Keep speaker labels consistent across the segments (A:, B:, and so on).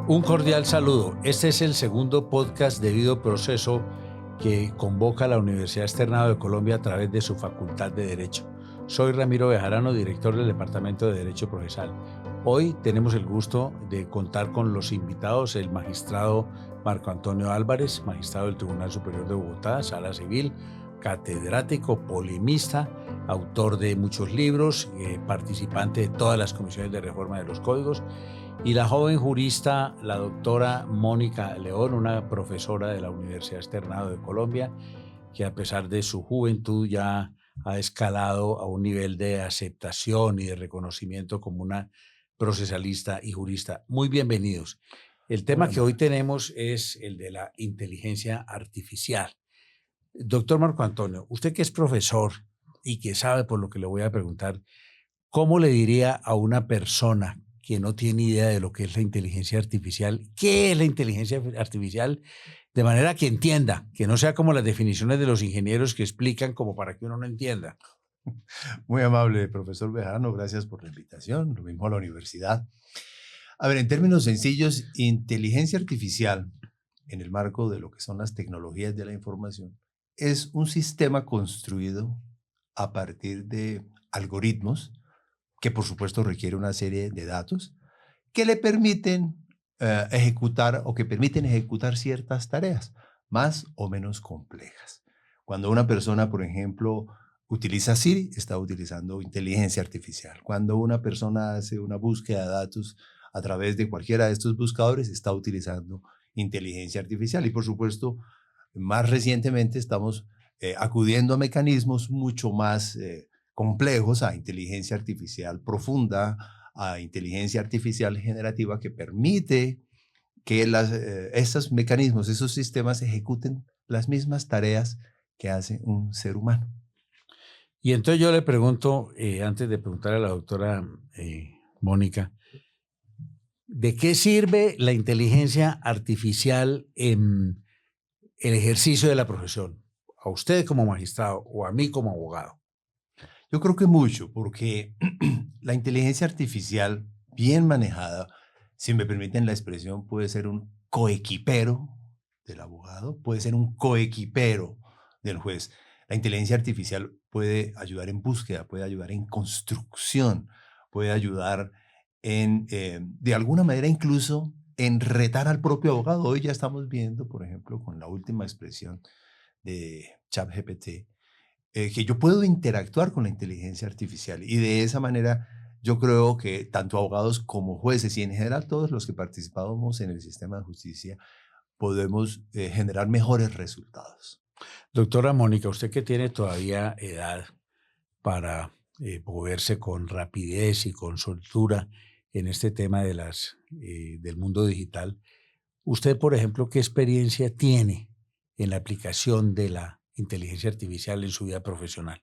A: Un cordial saludo. Este es el segundo podcast debido proceso que convoca la Universidad Externado de Colombia a través de su Facultad de Derecho. Soy Ramiro Bejarano, director del Departamento de Derecho Procesal. Hoy tenemos el gusto de contar con los invitados, el magistrado Marco Antonio Álvarez, magistrado del Tribunal Superior de Bogotá, Sala Civil, catedrático, polemista, autor de muchos libros, participante de todas las comisiones de reforma de los códigos, y la joven jurista, la doctora Mónica León, una profesora de la Universidad Externado de Colombia, que a pesar de su juventud ya ha escalado a un nivel de aceptación y de reconocimiento como una procesalista y jurista. Muy bienvenidos. El tema que hoy tenemos es el de la inteligencia artificial. Doctor Marco Antonio, usted que es profesor y que sabe por lo que le voy a preguntar, ¿cómo le diría a una persona que no tiene idea de lo que es la inteligencia artificial, qué es la inteligencia artificial, de manera que entienda, que no sea como las definiciones de los ingenieros que explican como para que uno no entienda?
B: Muy amable, profesor Bejarano, gracias por la invitación, lo mismo a la universidad. A ver, en términos sencillos, inteligencia artificial, en el marco de lo que son las tecnologías de la información, es un sistema construido a partir de algoritmos que por supuesto requiere una serie de datos que le permiten ejecutar o que permiten ejecutar ciertas tareas más o menos complejas. Cuando una persona, por ejemplo, utiliza Siri, está utilizando inteligencia artificial. Cuando una persona hace una búsqueda de datos a través de cualquiera de estos buscadores, está utilizando inteligencia artificial. Y por supuesto, más recientemente estamos acudiendo a mecanismos mucho más complejos, a inteligencia artificial profunda, a inteligencia artificial generativa que permite que estos mecanismos, esos sistemas ejecuten las mismas tareas que hace un ser humano.
A: Y entonces yo le pregunto, antes de preguntarle a la doctora Mónica, ¿de qué sirve la inteligencia artificial en el ejercicio de la profesión? A usted como magistrado o a mí como abogado.
B: Yo creo que mucho, porque la inteligencia artificial bien manejada, si me permiten la expresión, puede ser un coequipero del abogado, puede ser un coequipero del juez. La inteligencia artificial puede ayudar en búsqueda, puede ayudar en construcción, puede ayudar en, de alguna manera incluso, en retar al propio abogado. Hoy ya estamos viendo, por ejemplo, con la última expresión de ChatGPT, que yo puedo interactuar con la inteligencia artificial y de esa manera yo creo que tanto abogados como jueces y en general todos los que participamos en el sistema de justicia podemos generar mejores resultados.
A: Doctora Mónica, usted que tiene todavía edad para moverse con rapidez y con soltura en este tema de del mundo digital, usted, por ejemplo, ¿qué experiencia tiene en la aplicación de la inteligencia artificial en su vida profesional?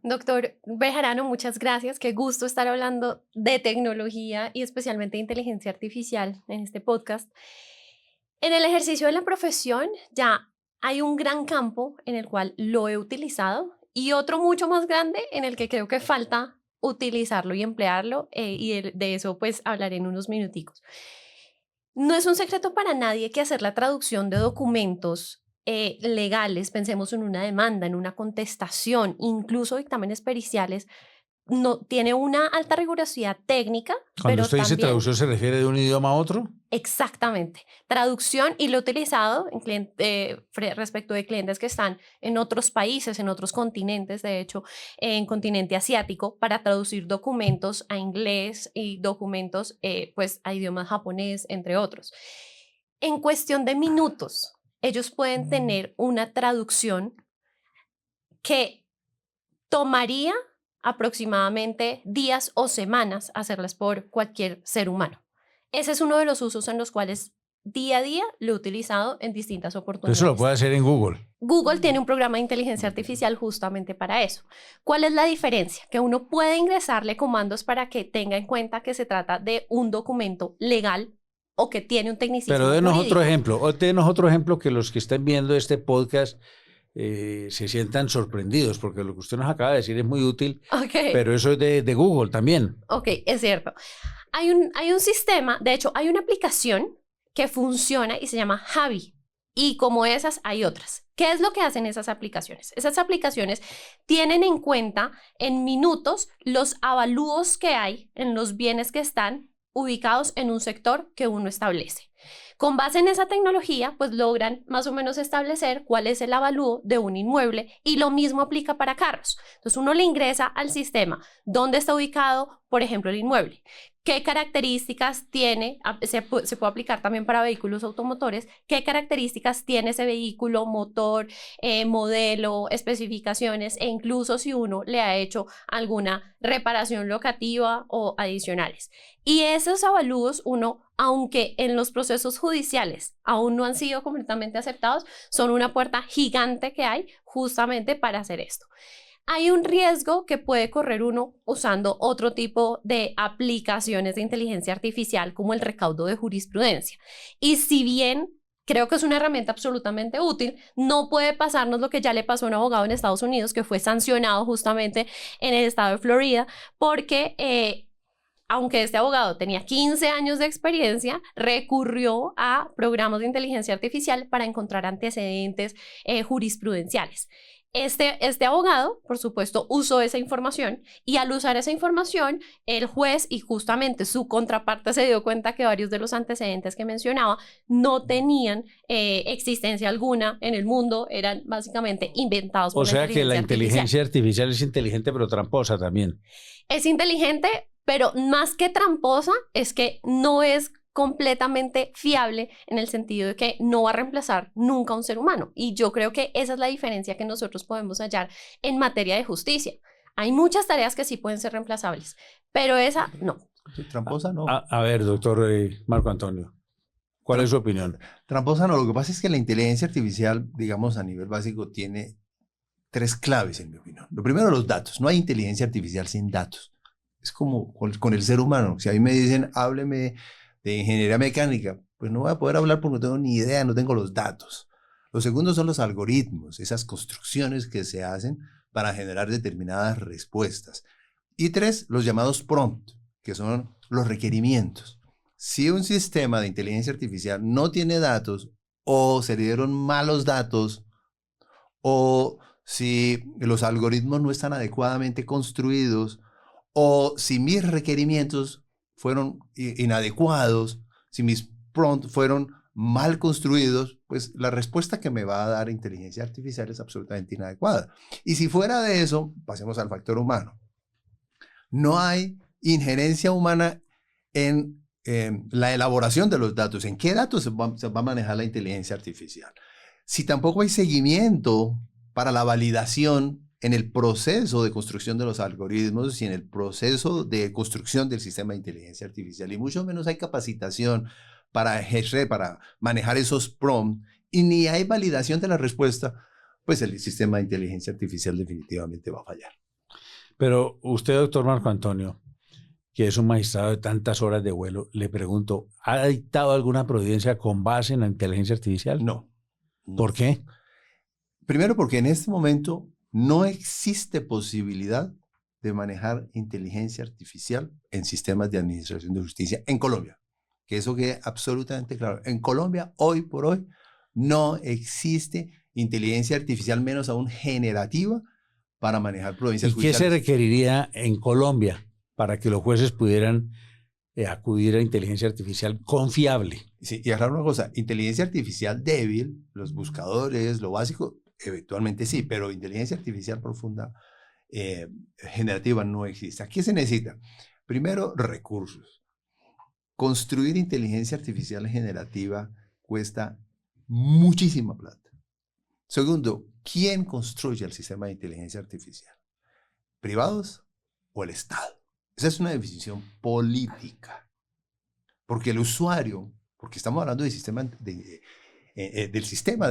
C: Doctor Bejarano, muchas gracias. Qué gusto estar hablando de tecnología y especialmente de inteligencia artificial en este podcast. En el ejercicio de la profesión ya hay un gran campo en el cual lo he utilizado y otro mucho más grande en el que creo que falta utilizarlo y emplearlo y de eso pues hablaré en unos minuticos. No es un secreto para nadie que hacer la traducción de documentos legales, pensemos en una demanda, en una contestación, incluso dictámenes periciales, no, tiene una alta rigurosidad técnica,
A: Cuando
C: pero
A: usted dice
C: también,
A: traducción, ¿se refiere de un idioma a otro?
C: exactamente, traducción y lo he utilizado respecto de clientes que están en otros países, en otros continentes, de hecho, en continente asiático, para traducir documentos a inglés y documentos pues a idioma japonés, entre otros. En cuestión de minutos, ellos pueden tener una traducción que tomaría aproximadamente días o semanas hacerlas por cualquier ser humano. Ese es uno de los usos en los cuales día a día lo he utilizado en distintas
A: Eso lo
C: oportunidades.
A: puede hacer en Google.
C: Google tiene un programa de inteligencia artificial justamente para eso. ¿Cuál es la diferencia? Que uno puede ingresarle comandos para que tenga en cuenta que se trata de un documento legal o que tiene un tecnicismo
A: Pero denos
C: jurídico.
A: otro ejemplo, o denos otro ejemplo que los que estén viendo este podcast se sientan sorprendidos, porque lo que usted nos acaba de decir es muy útil,
C: Ok.
A: pero eso es de Google también.
C: Ok, es cierto. Hay un sistema, de hecho, hay una aplicación que funciona y se llama Javi. Y como esas, hay otras. ¿Qué es lo que hacen esas aplicaciones? Esas aplicaciones tienen en cuenta en minutos los avalúos que hay en los bienes que están ubicados en un sector que uno establece. Con base en esa tecnología, pues logran más o menos establecer cuál es el avalúo de un inmueble y lo mismo aplica para carros. Entonces uno le ingresa al sistema dónde está ubicado, por ejemplo, el inmueble, qué características tiene, se puede aplicar también para vehículos automotores, qué características tiene ese vehículo, motor, modelo, especificaciones e incluso si uno le ha hecho alguna reparación locativa o adicionales. Y esos avalúos uno, aunque en los procesos judiciales aún no han sido completamente aceptados, son una puerta gigante que hay justamente para hacer esto. Hay un riesgo que puede correr uno usando otro tipo de aplicaciones de inteligencia artificial como el recaudo de jurisprudencia. Y si bien creo que es una herramienta absolutamente útil, no puede pasarnos lo que ya le pasó a un abogado en Estados Unidos que fue sancionado justamente en el estado de Florida porque aunque este abogado tenía 15 años de experiencia, recurrió a programas de inteligencia artificial para encontrar antecedentes jurisprudenciales. Este abogado, por supuesto, usó esa información y al usar esa información, el juez y justamente su contraparte se dio cuenta que varios de los antecedentes que mencionaba no tenían existencia alguna en el mundo, eran básicamente inventados por
A: O sea que la inteligencia
C: artificial.
A: artificial es inteligente pero tramposa también.
C: Es inteligente, pero más que tramposa, es que no es completamente fiable en el sentido de que no va a reemplazar nunca a un ser humano. Y yo creo que esa es la diferencia que nosotros podemos hallar en materia de justicia. Hay muchas tareas que sí pueden ser reemplazables, pero esa no.
B: Sí, tramposa no.
A: A ver, doctor Marco Antonio, ¿cuál es su opinión?
B: Tramposa no. Lo que pasa es que la inteligencia artificial, digamos, a nivel básico, tiene tres claves, en mi opinión. Lo primero, los datos. No hay inteligencia artificial sin datos. Es como con el ser humano. Si a mí me dicen, hábleme de ingeniería mecánica, pues no voy a poder hablar porque no tengo ni idea, no tengo los datos. Lo segundo son los algoritmos, esas construcciones que se hacen para generar determinadas respuestas. Y tres, los llamados prompt, que son los requerimientos. Si un sistema de inteligencia artificial no tiene datos o se le dieron malos datos o si los algoritmos no están adecuadamente construidos o si mis requerimientos fueron inadecuados, si mis prompts fueron mal construidos, pues la respuesta que me va a dar inteligencia artificial es absolutamente inadecuada. Y si fuera de eso, pasemos al factor humano. No hay injerencia humana en la elaboración de los datos, en qué datos se va a manejar la inteligencia artificial. Si tampoco hay seguimiento para la validación en el proceso de construcción de los algoritmos y en el proceso de construcción del sistema de inteligencia artificial, y mucho menos hay capacitación para ejercer, para manejar esos prompts, y ni hay validación de la respuesta, pues el sistema de inteligencia artificial definitivamente va a fallar.
A: Pero usted, doctor Marco Antonio, que es un magistrado de tantas horas de vuelo, le pregunto, ¿ha dictado alguna providencia con base en la inteligencia artificial?
B: No.
A: ¿Por qué?
B: Primero porque en este momento no existe posibilidad de manejar inteligencia artificial en sistemas de administración de justicia en Colombia. Que eso quede absolutamente claro. En Colombia, hoy por hoy, no existe inteligencia artificial, menos aún generativa, para manejar provincias judiciales.
A: ¿Y qué se requeriría en Colombia para que los jueces pudieran acudir a inteligencia artificial confiable?
B: Sí, y aclarar una cosa, inteligencia artificial débil, los buscadores, lo básico, eventualmente sí, pero inteligencia artificial profunda, generativa, no existe. ¿Qué se necesita? Primero, recursos. Construir inteligencia artificial generativa cuesta muchísima plata. Segundo, ¿quién construye el sistema de inteligencia artificial? ¿Privados o el Estado? Esa es una definición política. Porque el usuario, porque estamos hablando del sistema de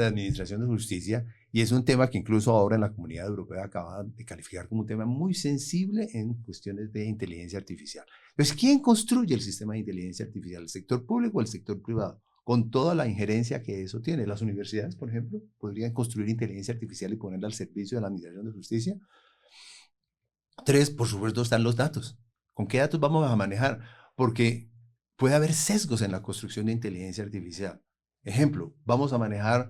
B: administración de justicia, y es un tema que incluso ahora en la Comunidad Europea acaba de calificar como un tema muy sensible en cuestiones de inteligencia artificial. Entonces, ¿quién construye el sistema de inteligencia artificial? ¿El sector público o el sector privado? con toda la injerencia que eso tiene. Las universidades, por ejemplo, podrían construir inteligencia artificial y ponerla al servicio de la Administración de Justicia. 3, por supuesto, están los datos. ¿Con qué datos vamos a manejar? Porque puede haber sesgos en la construcción de inteligencia artificial. Ejemplo, vamos a manejar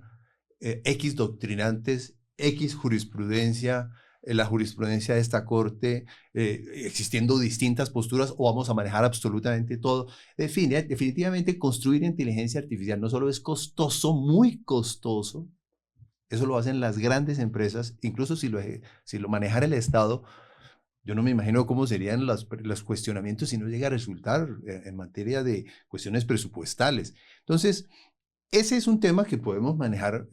B: X doctrinantes, X jurisprudencia, la jurisprudencia de esta corte, existiendo distintas posturas, o vamos a manejar absolutamente todo. Definitivamente construir inteligencia artificial no solo es costoso, muy costoso, eso lo hacen las grandes empresas, incluso si lo manejara el Estado. Yo no me imagino cómo serían los cuestionamientos si no llega a resultar en materia de cuestiones presupuestales. Entonces, ese es un tema que podemos manejar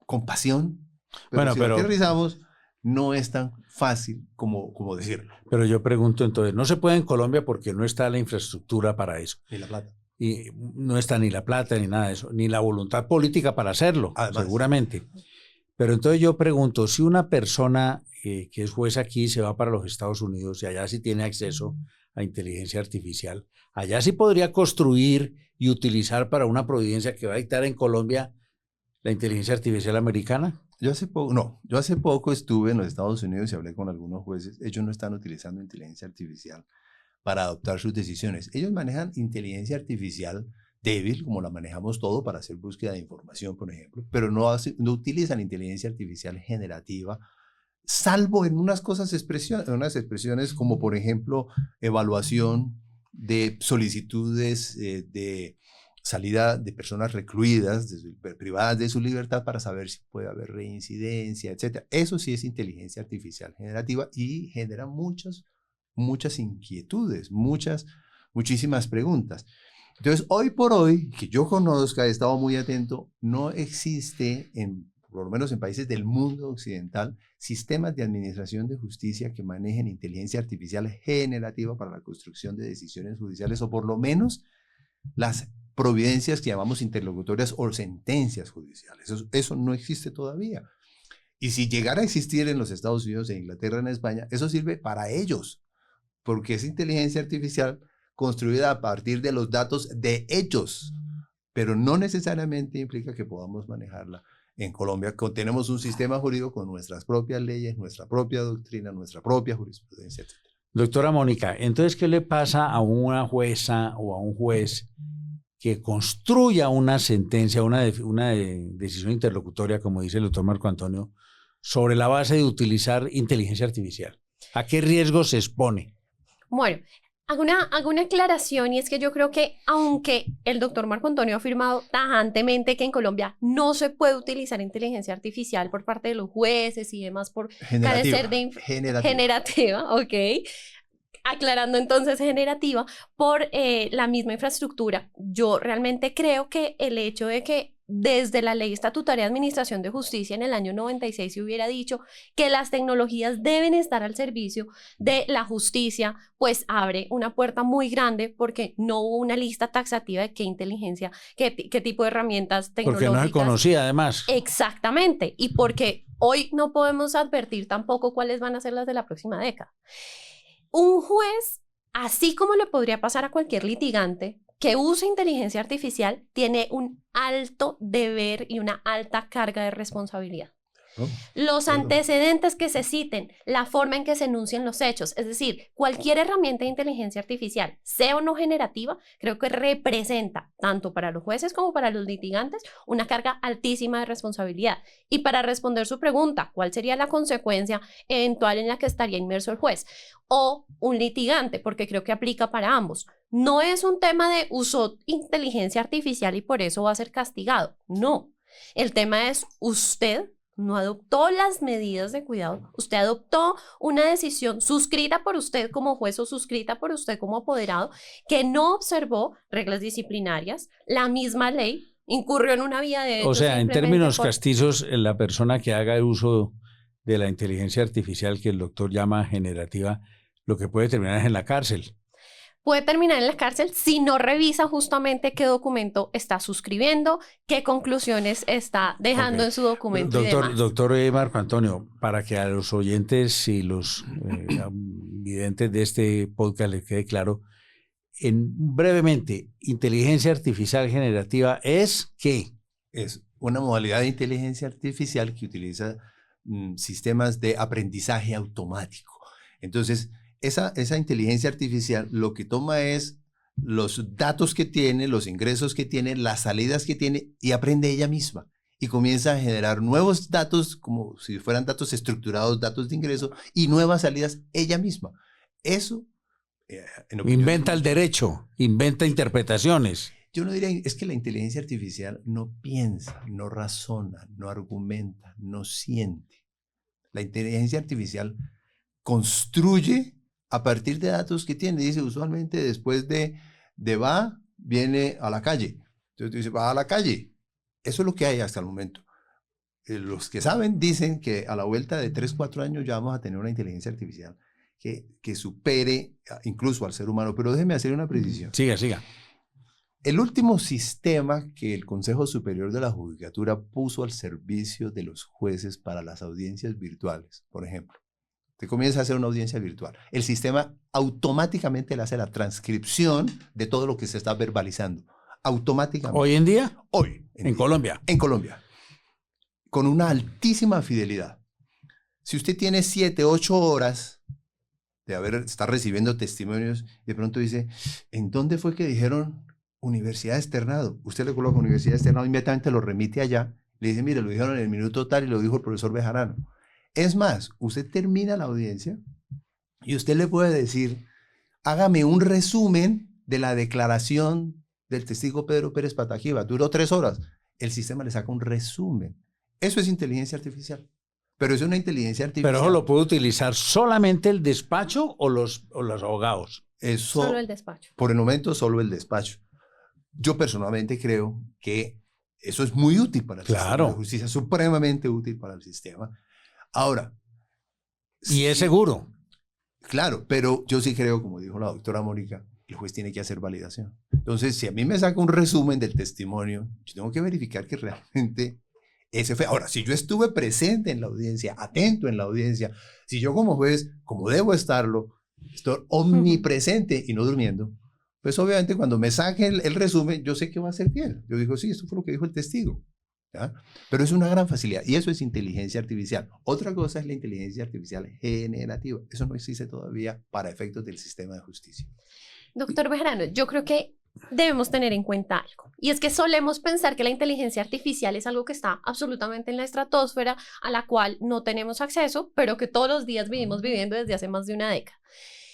B: con pasión, pero si lo aterrizamos, no es tan fácil como decirlo.
A: Pero yo pregunto entonces, no se puede en Colombia porque no está la infraestructura para eso.
B: Ni la plata.
A: Y no está ni la plata ni nada de eso, ni la voluntad política para hacerlo, además, seguramente. Pero entonces yo pregunto, si una persona que es juez aquí se va para los Estados Unidos y allá sí tiene acceso a inteligencia artificial, allá sí podría construir y utilizar para una providencia que va a dictar en Colombia la inteligencia artificial americana.
B: Yo hace poco estuve en los Estados Unidos y hablé con algunos jueces. Ellos no están utilizando inteligencia artificial para adoptar sus decisiones. Ellos manejan inteligencia artificial débil, como la manejamos todo, para hacer búsqueda de información, por ejemplo, pero no utilizan inteligencia artificial generativa, salvo en unas unas expresiones como, por ejemplo, evaluación de solicitudes de salida de personas recluidas, privadas de su libertad, para saber si puede haber reincidencia, etc. Eso sí es inteligencia artificial generativa y genera muchas inquietudes, muchísimas preguntas. Entonces, hoy por hoy, que yo conozca, he estado muy atento, no existe, por lo menos en países del mundo occidental, sistemas de administración de justicia que manejen inteligencia artificial generativa para la construcción de decisiones judiciales, o por lo menos las providencias que llamamos interlocutorias o sentencias judiciales. Eso no existe todavía. Y si llegara a existir en los Estados Unidos, en Inglaterra, en España, eso sirve para ellos, porque es inteligencia artificial construida a partir de los datos de ellos, pero no necesariamente implica que podamos manejarla en Colombia. Tenemos un sistema jurídico con nuestras propias leyes, nuestra propia doctrina, nuestra propia jurisprudencia, etc.
A: Doctora Mónica, entonces, ¿qué le pasa a una jueza o a un juez que construya una sentencia, una decisión interlocutoria, como dice el doctor Marco Antonio, sobre la base de utilizar inteligencia artificial? ¿A qué riesgo se expone?
C: Bueno, hago una aclaración, y es que yo creo que aunque el doctor Marco Antonio ha afirmado tajantemente que en Colombia no se puede utilizar inteligencia artificial por parte de los jueces y demás por carecer de generativa, ok, aclarando entonces generativa por la misma infraestructura, yo realmente creo que el hecho de que desde la Ley Estatutaria de Administración de Justicia en el año 96 se hubiera dicho que las tecnologías deben estar al servicio de la justicia, pues abre una puerta muy grande, porque no hubo una lista taxativa de qué inteligencia, qué tipo de herramientas tecnológicas.
A: Porque no se conocía, además.
C: Exactamente, y porque hoy no podemos advertir tampoco cuáles van a ser las de la próxima década. Un juez, así como le podría pasar a cualquier litigante que use inteligencia artificial, tiene un alto deber y una alta carga de responsabilidad. Los antecedentes que se citen, la forma en que se enuncien los hechos, es decir, cualquier herramienta de inteligencia artificial, sea o no generativa, creo que representa, tanto para los jueces como para los litigantes, una carga altísima de responsabilidad. Y para responder su pregunta, ¿cuál sería la consecuencia eventual en la que estaría inmerso el juez o un litigante? Porque creo que aplica para ambos. No es un tema de uso inteligencia artificial y por eso va a ser castigado. No. El tema es usted no adoptó las medidas de cuidado, usted adoptó una decisión suscrita por usted como juez o suscrita por usted como apoderado, que no observó reglas disciplinarias, la misma ley, incurrió en una vía de hecho.
A: O sea, en términos castizos, la persona que haga el uso de la inteligencia artificial que el doctor llama generativa, lo que puede terminar es en la cárcel.
C: Puede terminar en la cárcel si no revisa justamente qué documento está suscribiendo, qué conclusiones está dejando en su documento.
A: Doctor Marco Antonio, para que a los oyentes y los videntes de este podcast les quede claro, brevemente, inteligencia artificial generativa es ¿qué?
B: Es una modalidad de inteligencia artificial que utiliza sistemas de aprendizaje automático. Entonces, esa inteligencia artificial lo que toma es los datos que tiene, los ingresos que tiene, las salidas que tiene y aprende ella misma. Y comienza a generar nuevos datos, como si fueran datos estructurados, datos de ingreso y nuevas salidas ella misma. Eso...
A: inventa el derecho, inventa interpretaciones.
B: Yo no diría, es que la inteligencia artificial no piensa, no razona, no argumenta, no siente. La inteligencia artificial construye a partir de datos que tiene. Dice, usualmente después de va, viene a la calle. Entonces dice, va a la calle. Eso es lo que hay hasta el momento. Los que saben dicen que a la vuelta de 3, 4 años ya vamos a tener una inteligencia artificial que supere incluso al ser humano. Pero déjeme hacer una precisión.
A: Siga.
B: El último sistema que el Consejo Superior de la Judicatura puso al servicio de los jueces para las audiencias virtuales, por ejemplo, usted comienza a hacer una audiencia virtual, el sistema automáticamente le hace la transcripción de todo lo que se está verbalizando. Automáticamente.
A: ¿Hoy en día?
B: Hoy.
A: En Colombia.
B: En Colombia. Con una altísima fidelidad. Si usted tiene 7, 8 horas de estar recibiendo testimonios, de pronto dice, ¿en dónde fue que dijeron Universidad Externado? Usted le coloca Universidad Externado, inmediatamente lo remite allá, le dice, mire, lo dijeron en el minuto tal y lo dijo el profesor Bejarano. Es más, usted termina la audiencia y usted le puede decir, hágame un resumen de la declaración del testigo Pedro Pérez Pataquiva. Duró 3 horas. El sistema le saca un resumen. Eso es inteligencia artificial. Pero es una inteligencia artificial.
A: ¿Pero eso lo puede utilizar solamente el despacho o los abogados?
B: Eso,
C: solo el despacho.
B: Por el momento, solo el despacho. Yo personalmente creo que eso es muy útil para el sistema de justicia, supremamente útil para el sistema. Ahora.
A: ¿Y es seguro?
B: Claro, pero yo sí creo, como dijo la doctora Mónica, el juez tiene que hacer validación. Entonces, si a mí me saca un resumen del testimonio, yo tengo que verificar que realmente ese fue. Ahora, si yo estuve presente en la audiencia, atento en la audiencia, si yo como juez, como debo estarlo, estoy omnipresente y no durmiendo, pues obviamente cuando me saque el resumen, yo sé que va a ser fiel. Yo digo, sí, esto fue lo que dijo el testigo. ¿Ya? Pero es una gran facilidad y eso es inteligencia artificial. Otra cosa es la inteligencia artificial generativa. Eso no existe todavía para efectos del sistema de justicia.
C: Doctor Bejarano, yo creo que debemos tener en cuenta algo, y es que solemos pensar que la inteligencia artificial es algo que está absolutamente en la estratosfera, a la cual no tenemos acceso, pero que todos los días vivimos viviendo desde hace más de una década.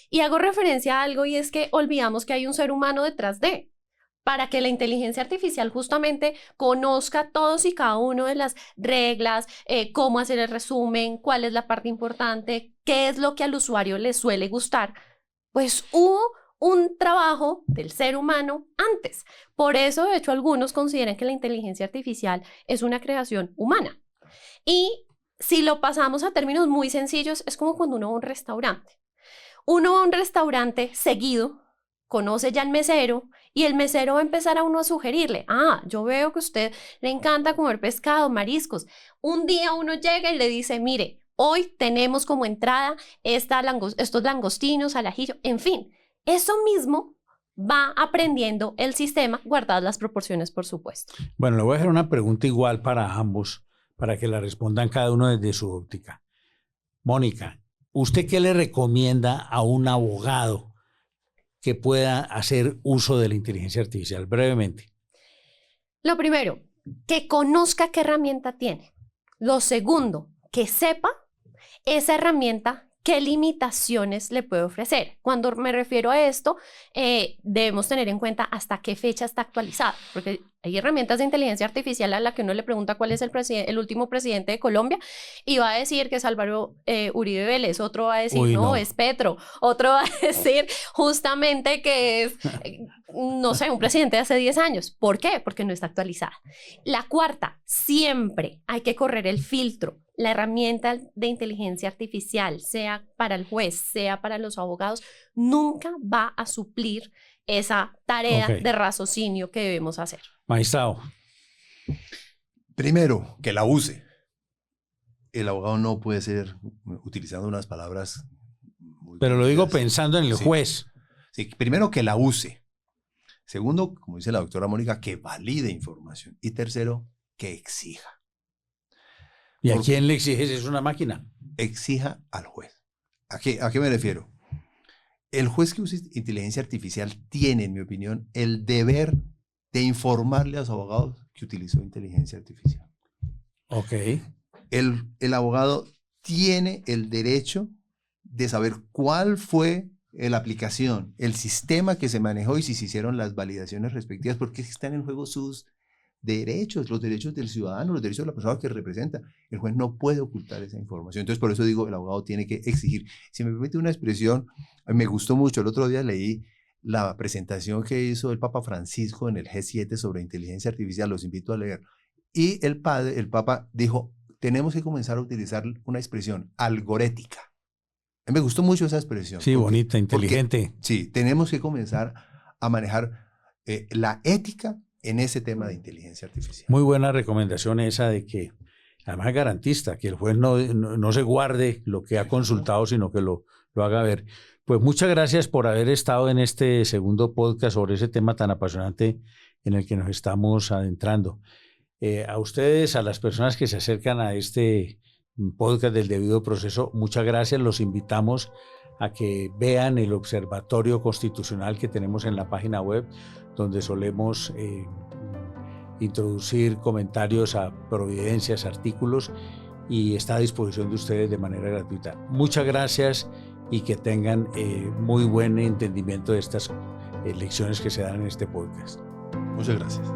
C: Y hago referencia a algo, y es que olvidamos que hay un ser humano detrás de, para que la inteligencia artificial justamente conozca todos y cada uno de las reglas, cómo hacer el resumen, cuál es la parte importante, qué es lo que al usuario le suele gustar, pues hubo un trabajo del ser humano antes. Por eso, de hecho, algunos consideran que la inteligencia artificial es una creación humana. Y si lo pasamos a términos muy sencillos, es como cuando uno va a un restaurante. Uno va a un restaurante seguido, conoce ya al mesero y el mesero va a empezar a uno a sugerirle, yo veo que a usted le encanta comer pescado, mariscos. Un día uno llega y le dice, mire, hoy tenemos como entrada estos langostinos al ajillo, en fin. Eso mismo va aprendiendo el sistema, guardadas las proporciones, por supuesto.
A: Bueno, le voy a hacer una pregunta igual para ambos, para que la respondan cada uno desde su óptica. Mónica, ¿usted qué le recomienda a un abogado que pueda hacer uso de la inteligencia artificial? Brevemente.
C: Lo primero, que conozca qué herramienta tiene. Lo segundo, que sepa esa herramienta qué limitaciones le puede ofrecer. Cuando me refiero a esto, debemos tener en cuenta hasta qué fecha está actualizada, porque hay herramientas de inteligencia artificial a la que uno le pregunta cuál es el último presidente de Colombia y va a decir que es Álvaro Uribe Vélez, otro va a decir no, es Petro, otro va a decir justamente que es, no sé, un presidente de hace 10 años. ¿Por qué? Porque no está actualizada. La cuarta, siempre hay que correr el filtro. La herramienta de inteligencia artificial, sea para el juez, sea para los abogados, nunca va a suplir esa tarea de raciocinio que debemos hacer.
A: Magistrado.
B: Primero, que la use. El abogado no puede ser utilizando unas palabras muy
A: pero lo digo pensando en el juez.
B: Primero, que la use. Segundo, como dice la doctora Mónica, que valide información. Y tercero, que exija.
A: ¿Y a quién le exiges? ¿Es una máquina?
B: Exija al juez. ¿A qué me refiero? El juez que use inteligencia artificial tiene, en mi opinión, el deber de informarle a los abogados que utilizó inteligencia artificial.
A: Ok.
B: El abogado tiene el derecho de saber cuál fue la aplicación, el sistema que se manejó y si se hicieron las validaciones respectivas, porque están en juego sus derechos, los derechos del ciudadano, los derechos de la persona que representa. El juez no puede ocultar esa información. Entonces, por eso digo, el abogado tiene que exigir. Si me permite una expresión, me gustó mucho. El otro día leí la presentación que hizo el Papa Francisco en el G7 sobre inteligencia artificial. Los invito a leer. Y el Papa dijo, tenemos que comenzar a utilizar una expresión algorética. Me gustó mucho esa expresión.
A: Sí, bonita, inteligente.
B: Sí, tenemos que comenzar a manejar la ética en ese tema de inteligencia artificial.
A: Muy buena recomendación esa de que, además garantista, que el juez no se guarde lo que ha consultado, sino que lo haga ver. Pues muchas gracias por haber estado en este segundo podcast sobre ese tema tan apasionante en el que nos estamos adentrando. A ustedes, a las personas que se acercan a este podcast del debido proceso, muchas gracias. Los invitamos a que vean el observatorio constitucional que tenemos en la página web, donde solemos introducir comentarios a providencias, artículos, y está a disposición de ustedes de manera gratuita. Muchas gracias y que tengan muy buen entendimiento de estas lecciones que se dan en este podcast.
B: Muchas gracias.